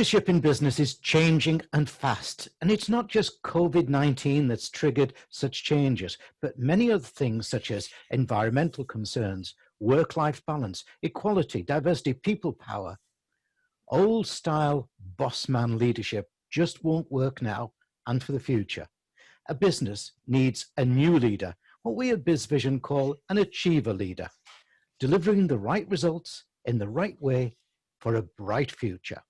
Leadership in business is changing and fast, and it's not just COVID-19 that's triggered such changes, but many other things such as environmental concerns, work-life balance, equality, diversity, people power. Old-style boss-man leadership just won't work now and for the future. A business needs a new leader, what we at BizVision call an achiever leader, delivering the right results in the right way for a bright future.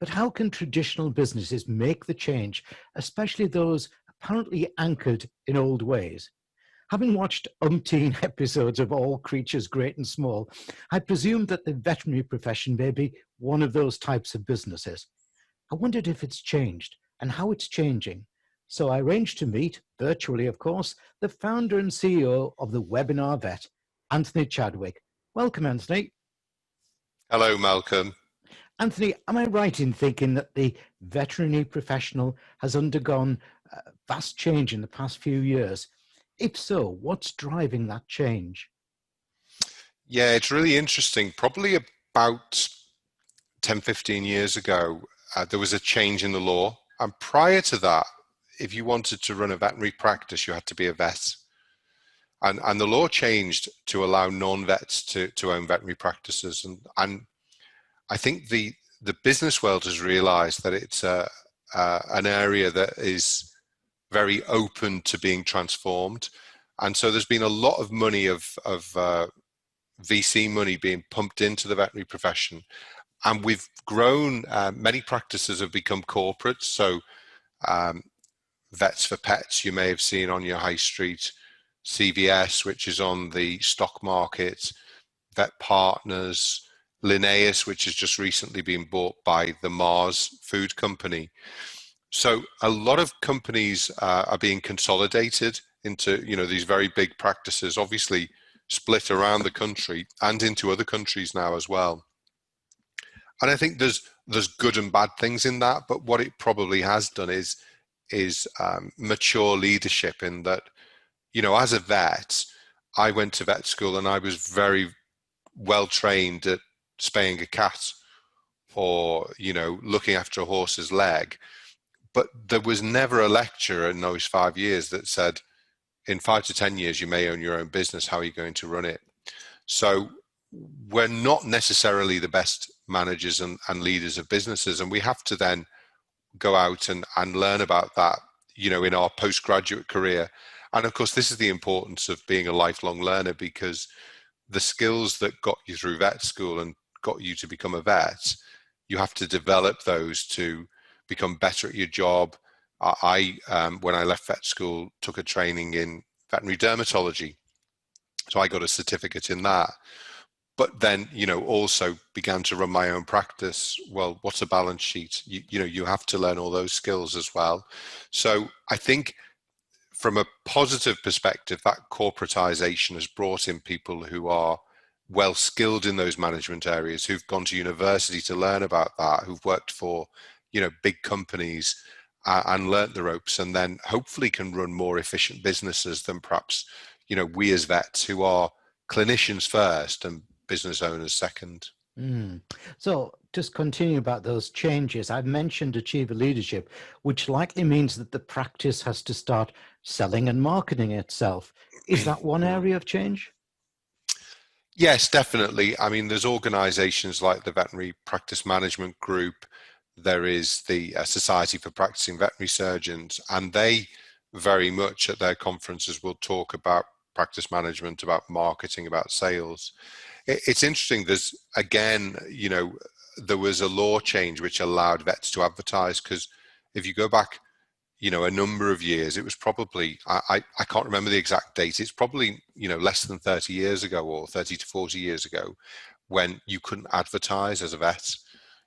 But how can traditional businesses make the change, especially those apparently anchored in old ways? Having watched umpteen episodes of All Creatures Great and Small, I presumed that the veterinary profession may be one of those types of businesses. I wondered if it's changed and how it's changing. So I arranged to meet, virtually of course, the founder and CEO of the Webinar Vet, Anthony Chadwick. Welcome, Anthony. Hello, Malcolm. Anthony, am I right in thinking that the veterinary professional has undergone vast change in the past few years? If so, what's driving that change? Yeah, it's really interesting. Probably about 10, 15 years ago, there was a change in the law. And prior to that, if you wanted to run a veterinary practice, you had to be a vet. And the law changed to allow non-vets to own veterinary practices. And I think the business world has realized that it's an area that is very open to being transformed. And so there's been a lot of money of VC money being pumped into the veterinary profession. And we've grown, many practices have become corporate. So Vets for Pets, you may have seen on your high street, CVS, which is on the stock market, Vet Partners, Linnaeus, which has just recently been bought by the Mars food company. So a lot of companies are being consolidated into, these very big practices, obviously split around the country and into other countries now as well. And I think there's good and bad things in that, but what it probably has done is mature leadership in that, as a vet, I went to vet school and I was very well trained at spaying a cat or, looking after a horse's leg. But there was never a lecture in those 5 years that said, in 5 to 10 years, you may own your own business. How are you going to run it? So we're not necessarily the best managers and leaders of businesses. And we have to then go out and learn about that, in our postgraduate career. And of course, this is the importance of being a lifelong learner, because the skills that got you through vet school and got you to become a vet, you have to develop those to become better at your job. I when I left vet school, took a training in veterinary dermatology. So I got a certificate in that. But then, also began to run my own practice. Well, what's a balance sheet? You have to learn all those skills as well. So I think from a positive perspective, that corporatization has brought in people who are well skilled in those management areas, who've gone to university to learn about that, who've worked for, big companies and learnt the ropes, and then hopefully can run more efficient businesses than perhaps, we as vets who are clinicians first and business owners second. So just continue about those changes. I've mentioned achiever leadership, which likely means that the practice has to start selling and marketing itself. Is that one area of change? Yes, definitely. I mean, there's organizations like the Veterinary Practice Management Group. There is the Society for Practicing Veterinary Surgeons, and they very much at their conferences will talk about practice management, about marketing, about sales. It's interesting. There's, again, there was a law change which allowed vets to advertise, because if you go back, a number of years, it was probably, I can't remember the exact date. It's probably, less than 30 years ago or 30 to 40 years ago when you couldn't advertise as a vet.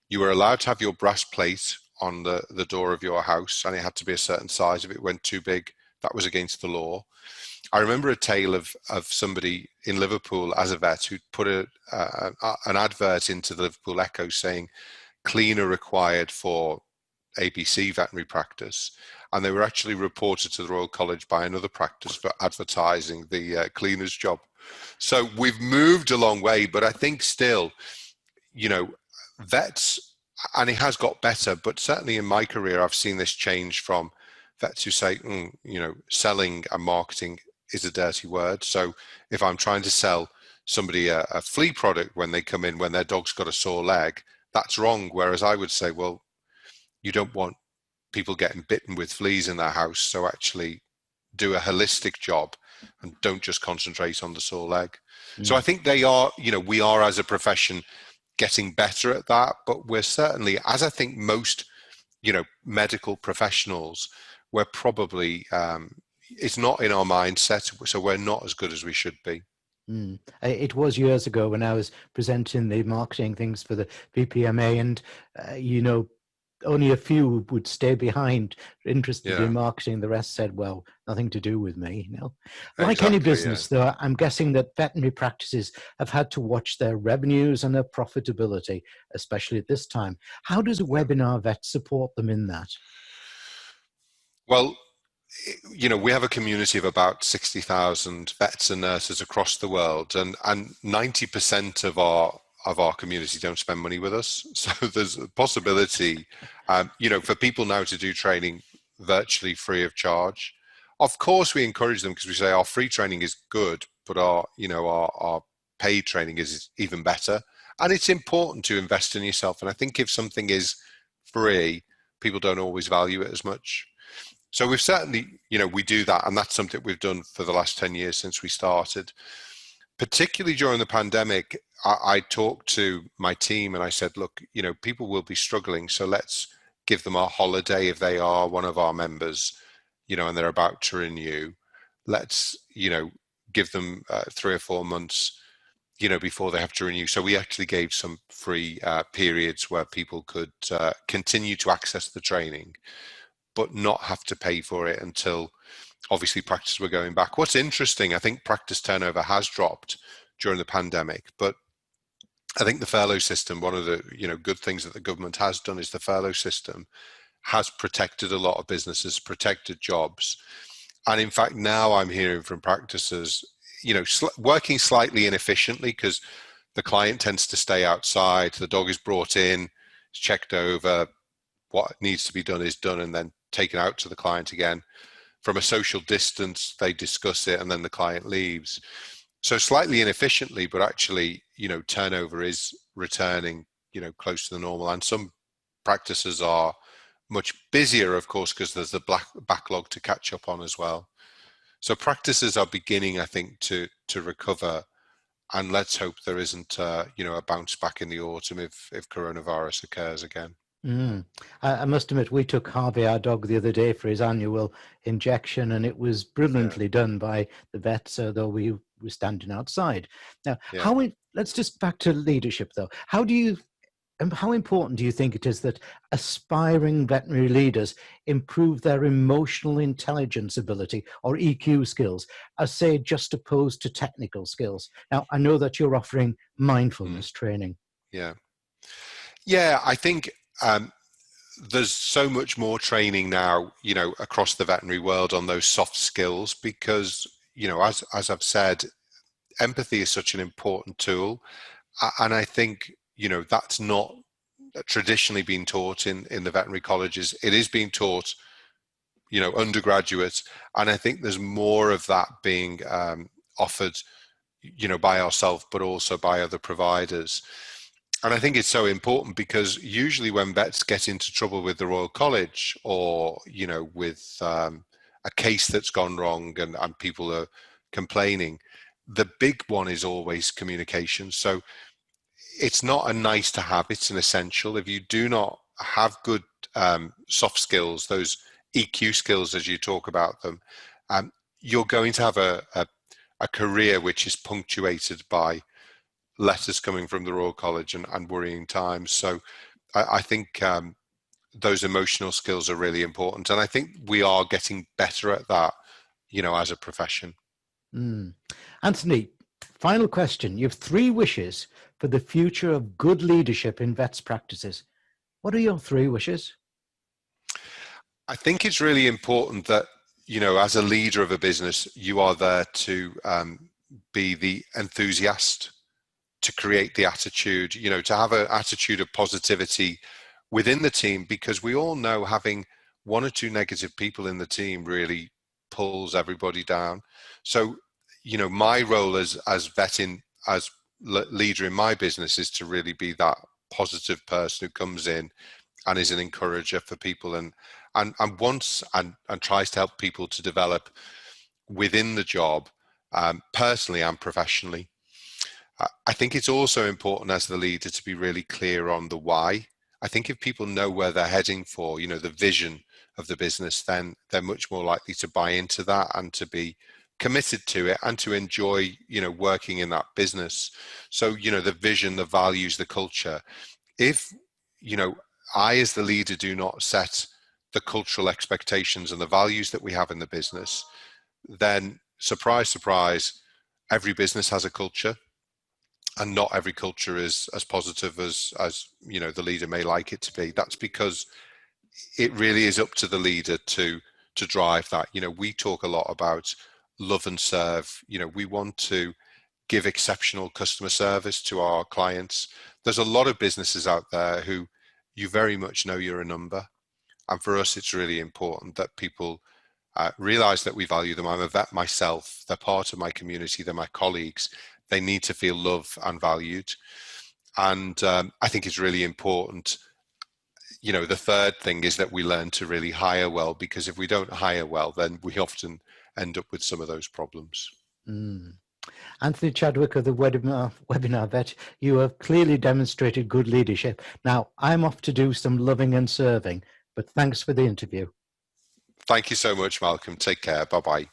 You were allowed to have your brass plate on the door of your house, and it had to be a certain size. If it went too big, that was against the law. I remember a tale of somebody in Liverpool as a vet who'd put an advert into the Liverpool Echo saying cleaner required for ABC veterinary practice. And they were actually reported to the Royal College by another practice for advertising the cleaner's job. So we've moved a long way, but I think still, vets and it has got better, but certainly in my career, I've seen this change from vets who say, selling and marketing is a dirty word. So if I'm trying to sell somebody a flea product when they come in, when their dog's got a sore leg, that's wrong. Whereas I would say, well, you don't want people getting bitten with fleas in their house. So actually do a holistic job and don't just concentrate on the sore leg. So I think we are as a profession getting better at that, but we're certainly, as I think most, medical professionals, we're probably, it's not in our mindset, so we're not as good as we should be. It was years ago when I was presenting the marketing things for the BPMA, and only a few would stay behind, interested in marketing. The rest said, well, nothing to do with me. Like any business, though, I'm guessing that veterinary practices have had to watch their revenues and their profitability, especially at this time. How does a webinar vet support them in that? Well, we have a community of about 60,000 vets and nurses across the world, and 90% of our community don't spend money with us. So there's a possibility, for people now to do training virtually free of charge. Of course, we encourage them because we say our free training is good, but our paid training is even better. And it's important to invest in yourself. And I think if something is free, people don't always value it as much. So we've certainly, we do that. And that's something we've done for the last 10 years since we started. Particularly during the pandemic, I talked to my team and I said, look, people will be struggling. So let's give them a holiday if they are one of our members, and they're about to renew. Let's, give them 3 or 4 months, before they have to renew. So we actually gave some free periods where people could continue to access the training, but not have to pay for it until obviously practice were going back. What's interesting, I think practice turnover has dropped during the pandemic, but I think the furlough system, one of the good things that the government has done is the furlough system has protected a lot of businesses, protected jobs. And in fact, now I'm hearing from practices, working slightly inefficiently because the client tends to stay outside, the dog is brought in, it's checked over, what needs to be done is done and then taken out to the client again. From a social distance, they discuss it and then the client leaves. So slightly inefficiently, but actually, turnover is returning, close to the normal. And some practices are much busier, of course, because there's the backlog to catch up on as well. So practices are beginning, I think, to recover. And let's hope there isn't, a bounce back in the autumn if coronavirus occurs again. I must admit, we took Harvey, our dog, the other day for his annual injection, and it was brilliantly done by the vets, although we were standing outside. Now, let's just back to leadership, though. How important do you think it is that aspiring veterinary leaders improve their emotional intelligence ability, or EQ skills, as say, just opposed to technical skills? Now, I know that you're offering mindfulness training. Yeah, I think there's so much more training now, across the veterinary world on those soft skills because, as I've said, empathy is such an important tool. And I think, that's not traditionally been taught in the veterinary colleges. It is being taught, undergraduates. And I think there's more of that being offered, by ourselves, but also by other providers. And I think it's so important because usually when vets get into trouble with the Royal College or, with a case that's gone wrong and people are complaining, the big one is always communication. So it's not a nice to have, it's an essential. If you do not have good soft skills, those EQ skills as you talk about them, you're going to have a career which is punctuated by letters coming from the Royal College and worrying times. So I think those emotional skills are really important. And I think we are getting better at that, as a profession. Anthony, final question. You have 3 wishes for the future of good leadership in vets practices. What are your 3 wishes? I think it's really important that, as a leader of a business, you are there to be the enthusiast, to create the attitude, to have an attitude of positivity within the team, because we all know having one or two negative people in the team really pulls everybody down. So, my role as leader in my business is to really be that positive person who comes in and is an encourager for people and wants and tries to help people to develop within the job, personally and professionally. I think it's also important as the leader to be really clear on the why. I think if people know where they're heading for, the vision of the business, then they're much more likely to buy into that and to be committed to it and to enjoy, working in that business. So, the vision, the values, the culture. If, I as the leader do not set the cultural expectations and the values that we have in the business, then surprise, surprise, every business has a culture. And not every culture is as positive as the leader may like it to be. That's because it really is up to the leader to drive that. We talk a lot about love and serve. We want to give exceptional customer service to our clients. There's a lot of businesses out there who you very much know you're a number. And for us, it's really important that people realize that we value them. I'm a vet myself. They're part of my community. They're my colleagues. They need to feel loved and valued. And I think it's really important. The third thing is that we learn to really hire well, because if we don't hire well, then we often end up with some of those problems. Anthony Chadwick of the Webinar Vet, you have clearly demonstrated good leadership. Now, I'm off to do some loving and serving, but thanks for the interview. Thank you so much, Malcolm. Take care. Bye-bye.